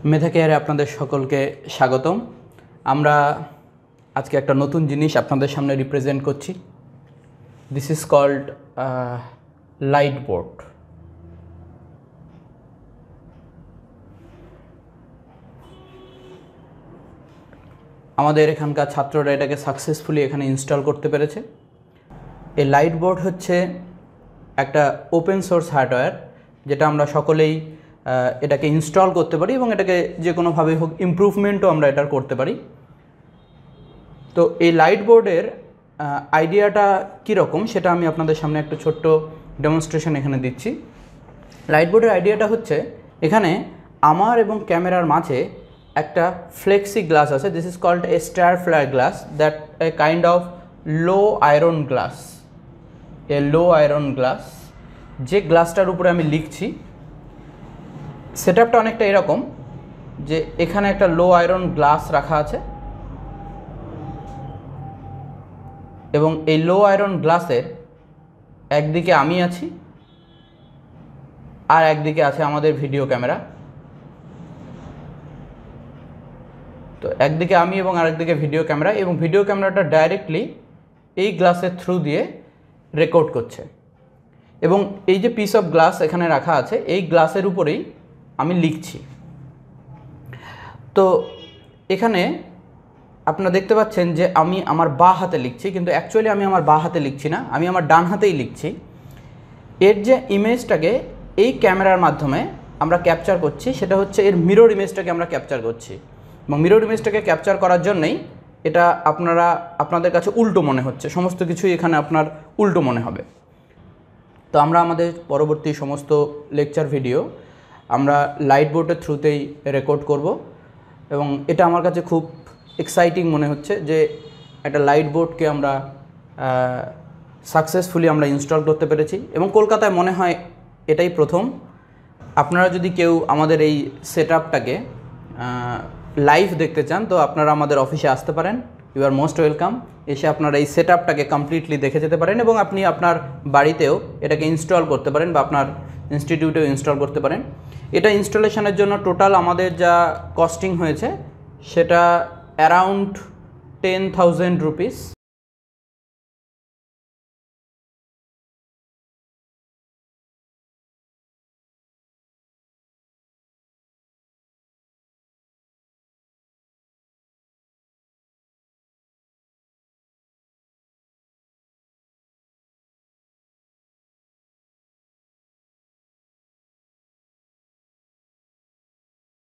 মেধা কেয়ারে আপনাদের সকলকে স্বাগতম। আমরা আজকে একটা নতুন জিনিস আপনাদের সামনে রিপ্রেজেন্ট করছি। This is called light board. আমাদের এখানকার ছাত্ররা এটাকে সাকসেসফুলি এখানে ইনস্টল করতে পেরেছে। এই লাইট বোর্ড হচ্ছে একটা ওপেন সোর্স হার্ডওয়্যার, যেটা আমরা সকলেই এটাকে ইনস্টল করতে পারি এবং এটাকে যে কোনোভাবে হোক ইমপ্রুভমেন্টও আমরা এটার করতে পারি। তো এই লাইট বোর্ডের আইডিয়াটা কীরকম সেটা আমি আপনাদের সামনে একটা ছোট্ট ডেমনস্ট্রেশন এখানে দিচ্ছি। লাইট বোর্ডের আইডিয়াটা হচ্ছে, এখানে আমার এবং ক্যামেরার মাঝে একটা ফ্লেক্সি গ্লাস আছে। This is called a star flare glass, that a kind of low iron glass. A low iron glass, যে গ্লাসটার উপরে আমি লিখছি, সেটআপটা অনেকটা এরকম যে এখানে একটা লো আয়রন গ্লাস রাখা আছে এবং এই লো আয়রন গ্লাসের একদিকে আমি আছি আর একদিকে আছে আমাদের ভিডিও ক্যামেরা। তো একদিকে আমি এবং আরেকদিকে ভিডিও ক্যামেরা, এবং ভিডিও ক্যামেরাটা ডাইরেক্টলি এই গ্লাসের থ্রু দিয়ে রেকর্ড করছে। এবং এই যে পিস অফ গ্লাস এখানে রাখা আছে, এই গ্লাসের উপরেই আমি লিখছি। তো এখানে আপনারা দেখতে পাচ্ছেন যে আমি আমার বাঁ হাতে লিখছি, কিন্তু অ্যাকচুয়ালি আমি আমার বাঁ হাতে লিখছি না, আমি আমার ডান হাতেই লিখছি। এর যে ইমেজটাকে এই ক্যামেরার মাধ্যমে আমরা ক্যাপচার করছি, সেটা হচ্ছে এর মিরর ইমেজটাকে আমরা ক্যাপচার করছি। এবং মিরর ইমেজটাকে ক্যাপচার করার জন্যই এটা আপনাদের কাছে উল্টো মনে হচ্ছে, সমস্ত কিছুই এখানে আপনার উল্টো মনে হবে। তো আমরা আমাদের পরবর্তী সমস্ত লেকচার ভিডিও আমরা লাইট বোর্ডের থ্রুতেই রেকর্ড করব, এবং এটা আমার কাছে খুব এক্সাইটিং মনে হচ্ছে যে একটা লাইট বোর্ডকে আমরা সাকসেসফুলি আমরা ইনস্টল করতে পেরেছি। এবং কলকাতায় মনে হয় এটাই প্রথম। আপনারা যদি কেউ আমাদের এই সেটআপটাকে লাইভ দেখতে চান, তো আপনারা আমাদের অফিসে আসতে পারেন। You are most welcome. এসে আপনারা এই সেটআপটাকে কমপ্লিটলি দেখে যেতে পারেন এবং আপনি আপনার বাড়িতেও এটাকে ইনস্টল করতে পারেন বা আপনার ইনস্টিটিউটেও ইনস্টল করতে পারেন। এটা ইনস্টলেশনের জন্য টোটাল আমাদের যা কস্টিং হয়েছে সেটা অ্যারাউন্ড 10,000 রুপিস।